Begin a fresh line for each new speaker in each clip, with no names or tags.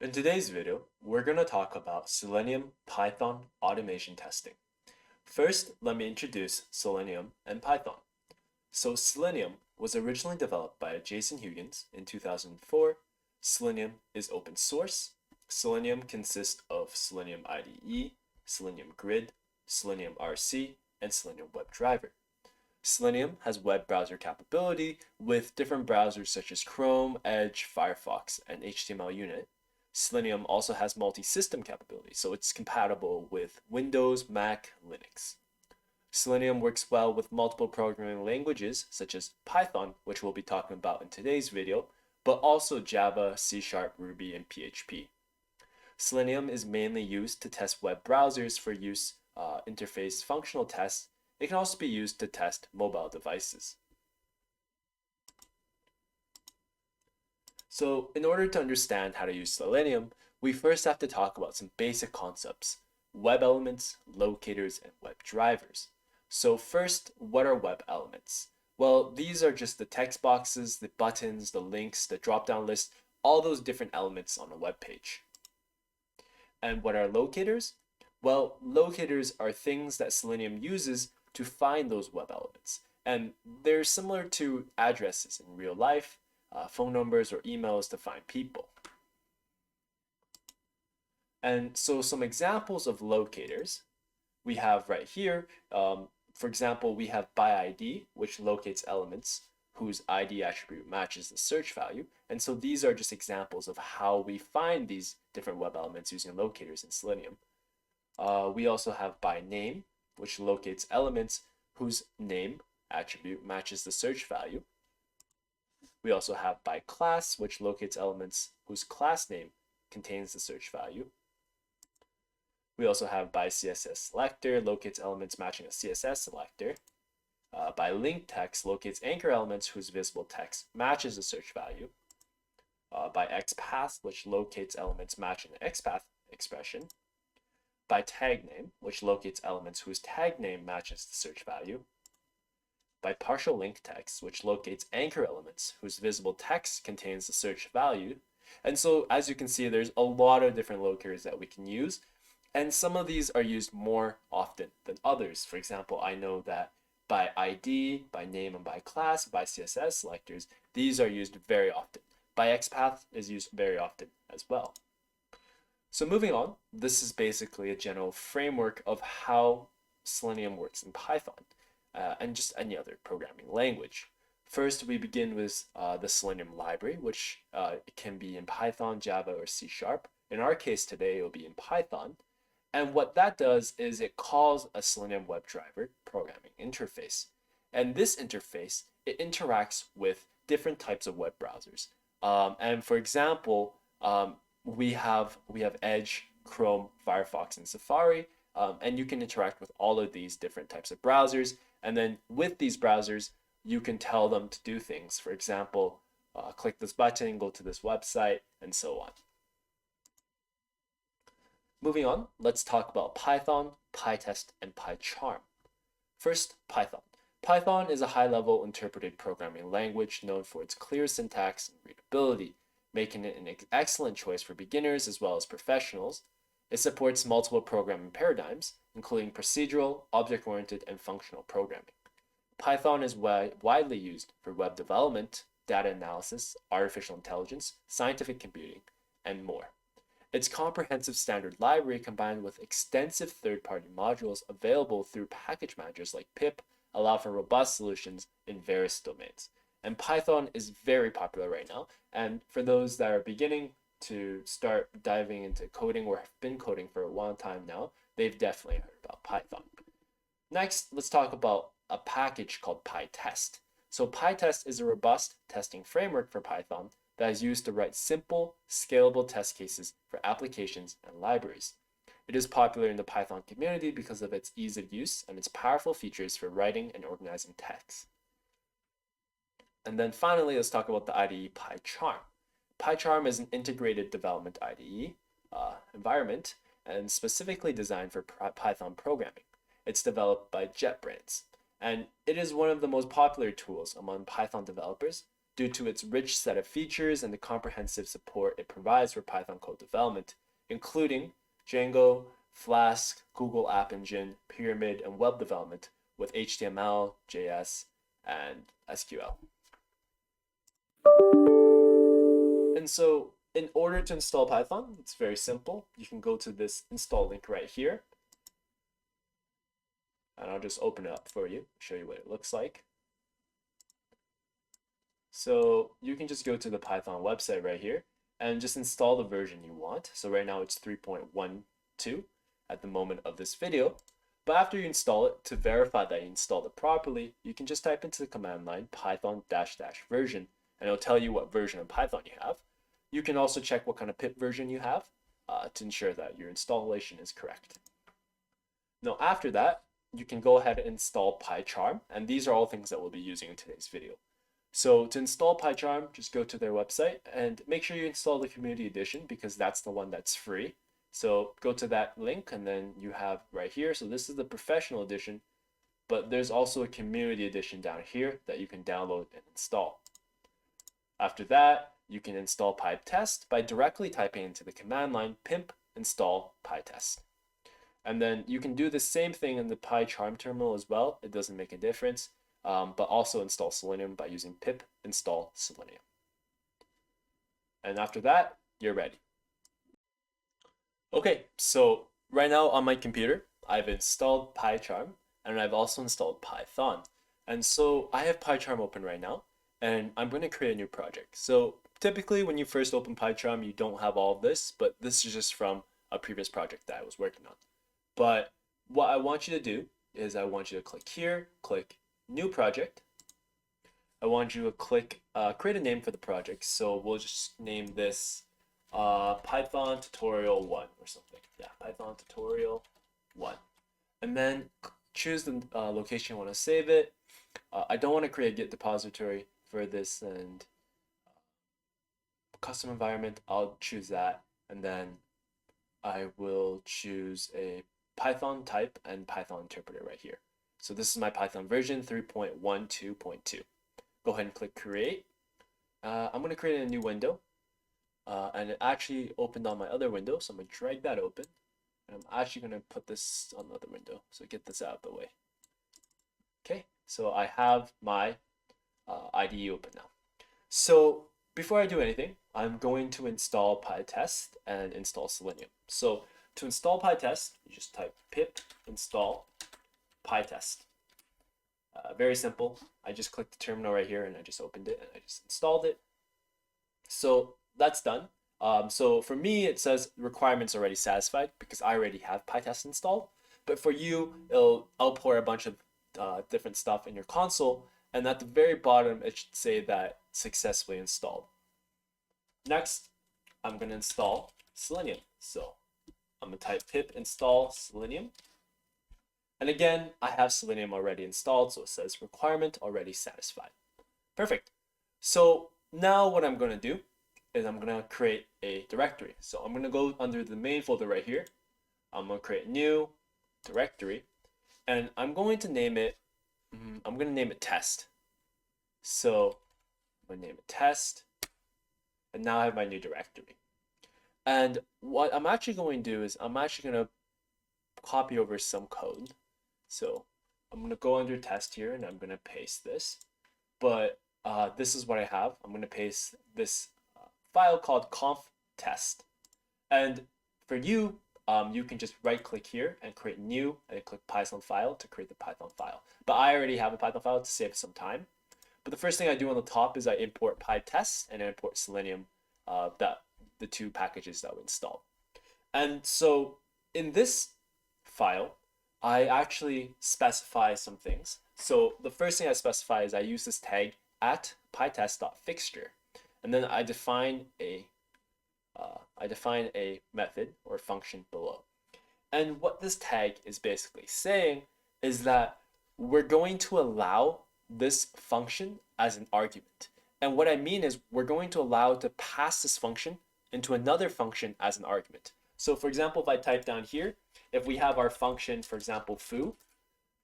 In today's video, we're going to talk about Selenium Python automation testing. First, let me introduce Selenium and Python. So Selenium was originally developed by Jason Huygens in 2004. Selenium is open source. Selenium consists of Selenium IDE, Selenium Grid, Selenium RC, and Selenium WebDriver. Selenium has web browser capability with different browsers such as Chrome, Edge, Firefox, and HTML Selenium also has multi-system capability, so it's compatible with Windows, Mac, Linux. Selenium works well with multiple programming languages such as Python, which we'll be talking about in today's video, but also Java, C#, Ruby, and PHP. Selenium is mainly used to test web browsers for use interface functional tests. It can also be used to test mobile devices. So in order to understand how to use Selenium, we first have to talk about some basic concepts: web elements, locators, and web drivers. So first, what are web elements? Well, these are just the text boxes, the buttons, the links, the drop-down list, all those different elements on a web page. And what are locators? Well, locators are things that Selenium uses to find those web elements. And they're similar to addresses in real life, phone numbers or emails to find people. And so some examples of locators we have right here. For example, we have byId, which locates elements whose ID attribute matches the search value. And so these are just examples of how we find these different web elements using locators in Selenium. We also have byName, which locates elements whose name attribute matches the search value. We also have byClass, which locates elements whose class name contains the search value. We also have byCSS_selector, locates elements matching a CSS selector. ByLinkText, locates anchor elements whose visible text matches the search value. ByXPath, which locates elements matching the XPath expression. ByTagName, which locates elements whose tag name matches the search value. ByPartialLinkText, which locates anchor elements whose visible text contains the search value. And so, as you can see, there's a lot of different locators that we can use. And some of these are used more often than others. For example, I know that byId, byName, and byClass, byCSS selectors, these are used very often. ByXPath is used very often as well. So moving on, this is basically a general framework of how Selenium works in Python and just any other programming language. First, we begin with the Selenium library, which can be in Python, Java, or C#. In our case today, it will be in Python. And what that does is it calls a Selenium WebDriver programming interface. And this interface, it interacts with different types of web browsers. And for example, we have Edge, Chrome, Firefox, and Safari, and you can interact with all of these different types of browsers. And then with these browsers, you can tell them to do things. For example, click this button, go to this website, and so on. Moving on, let's talk about Python, PyTest, and PyCharm. First, Python. Python is a high-level interpreted programming language known for its clear syntax and readability, making it an excellent choice for beginners as well as professionals. It supports multiple programming paradigms, including procedural, object-oriented, and functional programming. Python is widely used for web development, data analysis, artificial intelligence, scientific computing, and more. Its comprehensive standard library combined with extensive third-party modules available through package managers like pip allow for robust solutions in various domains. And Python is very popular right now. And for those that are beginning to start diving into coding or have been coding for a long time now, they've definitely heard about Python. Next, let's talk about a package called PyTest. So PyTest is a robust testing framework for Python that is used to write simple, scalable test cases for applications and libraries. It is popular in the Python community because of its ease of use and its powerful features for writing and organizing text. And then finally, let's talk about the IDE PyCharm. PyCharm is an integrated development IDE environment and specifically designed for Python programming. It's developed by JetBrains, and it is one of the most popular tools among Python developers due to its rich set of features and the comprehensive support it provides for Python code development, including Django, Flask, Google App Engine, Pyramid, and web development with HTML, JS, and SQL. And so in order to install Python, it's very simple. You can go to this install link right here. And I'll just open it up for you, show you what it looks like. So you can just go to the Python website right here and just install the version you want. So right now it's 3.12 at the moment of this video. But after you install it, to verify that you installed it properly, you can just type into the command line python -- version, and it'll tell you what version of Python you have. You can also check what kind of pip version you have to ensure that your installation is correct. Now after that, you can go ahead and install PyCharm, and these are all things that we'll be using in today's video. So to install PyCharm, just go to their website and make sure you install the Community Edition because that's the one that's free. So go to that link and then you have right here. So this is the Professional Edition, but there's also a Community Edition down here that you can download and install. After that, you can install PyTest by directly typing into the command line pip install PyTest. And then you can do the same thing in the PyCharm terminal as well. It doesn't make a difference, but also install Selenium by using pip install Selenium. And after that, you're ready. Okay, so right now on my computer, I've installed PyCharm and I've also installed Python. And so I have PyCharm open right now and I'm going to create a new project. So typically when you first open PyCharm, you don't have all of this, but this is just from a previous project that I was working on. But what I want you to do is I want you to click here, click New Project. I want you to click create a name for the project. So we'll just name this Python Tutorial 1 or something. Yeah, Python Tutorial 1. And then choose the location you want to save it. I don't want to create a Git repository for this, and custom environment, I'll choose that. And then I will choose a Python type and Python interpreter right here. So this is my Python version 3.12.2. Go ahead and click create. I'm going to create a new window and it actually opened on my other window, so I'm going to drag that open and I'm actually going to put this on the other window, so get this out of the way. Okay, so I have my IDE open now. So before I do anything, I'm going to install PyTest and install Selenium. So to install PyTest, you just type pip install PyTest. Very simple. I just clicked the terminal right here and I just opened it and I just installed it. So that's done. So for me, it says requirements already satisfied because I already have PyTest installed. But for you, it'll outpour a bunch of different stuff in your console. And at the very bottom, it should say that successfully installed. Next, I'm going to install Selenium. So I'm going to type pip install Selenium. And again, I have Selenium already installed, so it says requirement already satisfied. Perfect. So now what I'm going to do is I'm going to create a directory. So I'm going to go under the main folder right here. I'm going to create a new directory, and I'm going to name it, test. So I'm going to name it test, and now I have my new directory. And what I'm actually going to do is I'm actually going to copy over some code. So I'm going to go under test here and I'm going to paste this. But this is what I have. I'm going to paste this file called conf test. And for you, you can just right click here and create new and click Python file to create the Python file. But I already have a Python file to save some time. But the first thing I do on the top is I import PyTest and I import Selenium, the two packages that we installed. And so in this file, I actually specify some things. So the first thing I specify is I use this tag at pytest.fixture, and then I define a method or function below. And what this tag is basically saying is that we're going to allow this function as an argument. And what I mean is we're going to allow to pass this function into another function as an argument. So for example, if I type down here, if we have our function, for example, foo,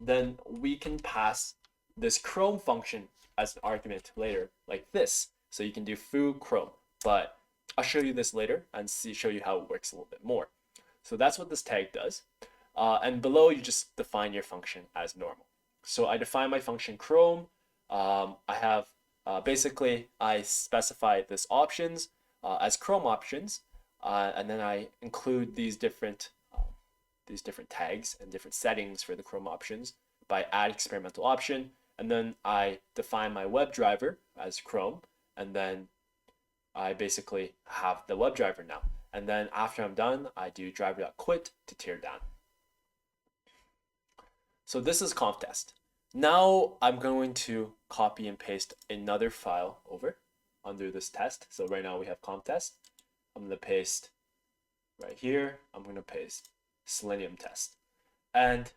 then we can pass this Chrome function as an argument later, like this. So you can do foo Chrome, but I'll show you this later and show you how it works a little bit more. So that's what this tag does. And below, you just define your function as normal. So I define my function Chrome. I have basically I specify this options as Chrome options, and then I include these different tags and different settings for the Chrome options by add experimental option, and then I define my WebDriver as Chrome, and then I basically have the WebDriver now. And then after I'm done, I do driver.quit to tear down. So this is conf test. Now I'm going to copy and paste another file over under this test. So right now we have conf test. I'm going to paste right here. I'm going to paste Selenium test. And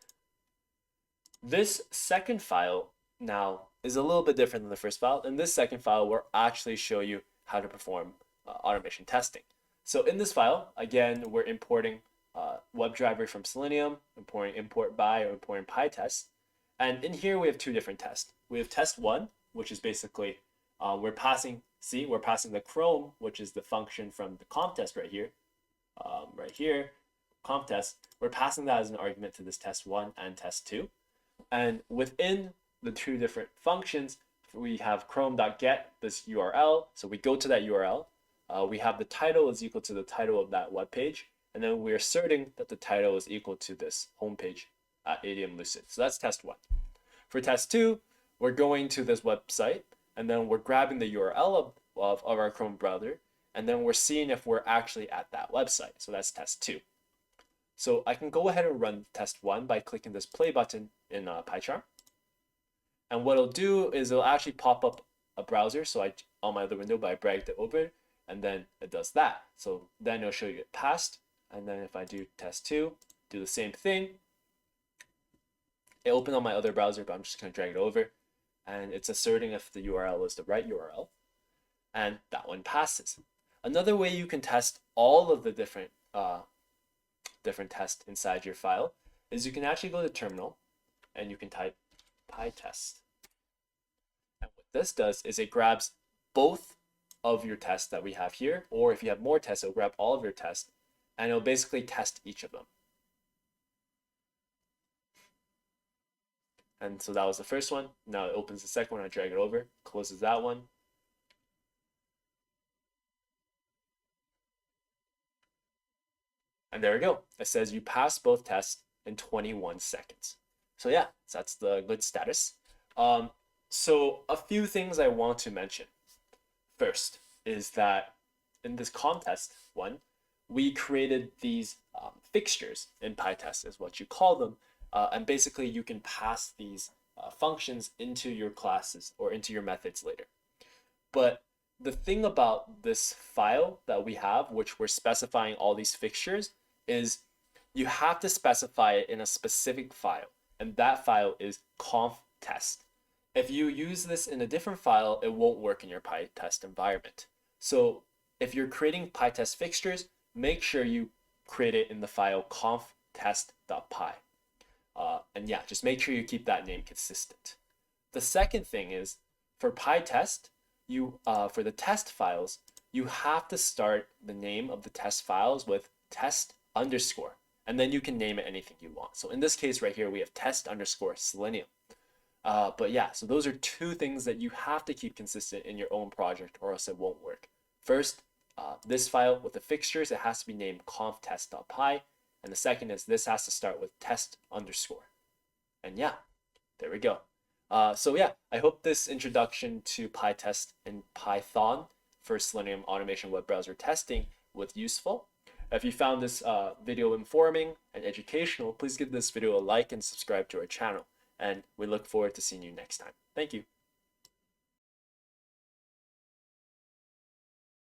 this second file now is a little bit different than the first file. In this second file, we'll actually show you how to perform automation testing. So in this file, again, we're importing WebDriver from Selenium, importing import by or importing PyTest. And in here, we have two different tests. We have test one, which is basically we're passing the Chrome, which is the function from the conf test right here, conf test. We're passing that as an argument to this test one and test two. And within the two different functions, we have chrome.get this URL. So we go to that URL. We have the title is equal to the title of that web page. And then we're asserting that the title is equal to this homepage at ADM Lucid. So that's test one. For test two, we're going to this website, and then we're grabbing the URL of our Chrome browser, and then we're seeing if we're actually at that website. So that's test two. So I can go ahead and run test one by clicking this play button in PyCharm. And what it'll do is it'll actually pop up a browser. So on my other window, but I dragged it over, and then it does that. So then it'll show you it passed. And then if I do test two, do the same thing. It opened on my other browser, but I'm just going to drag it over. And it's asserting if the URL is the right URL. And that one passes. Another way you can test all of the different tests inside your file is you can actually go to terminal and you can type pytest. And what this does is it grabs both of your tests that we have here, or if you have more tests, it'll grab all of your tests and it'll basically test each of them. And so that was the first one. Now it opens the second one, I drag it over, closes that one. And there we go. It says you passed both tests in 21 seconds. So yeah, so that's the good status. So a few things I want to mention. First is that in this contest one, we created these fixtures in PyTest is what you call them. And basically you can pass these functions into your classes or into your methods later. But the thing about this file that we have, which we're specifying all these fixtures, is you have to specify it in a specific file. And that file is conf test. If you use this in a different file, it won't work in your PyTest environment. So if you're creating PyTest fixtures, make sure you create it in the file conf-test.py. And yeah, just make sure you keep that name consistent. The second thing is for PyTest, for the test files, you have to start the name of the test files with test underscore, and then you can name it anything you want. So in this case right here, we have test underscore Selenium. But yeah, so those are two things that you have to keep consistent in your own project or else it won't work. First, this file with the fixtures, it has to be named conf-test.py. And the second is this has to start with test underscore. And yeah, there we go. So yeah, I hope this introduction to PyTest and Python for Selenium automation web browser testing was useful. If you found this video informing and educational, please give this video a like and subscribe to our channel. And we look forward to seeing you next time. Thank you.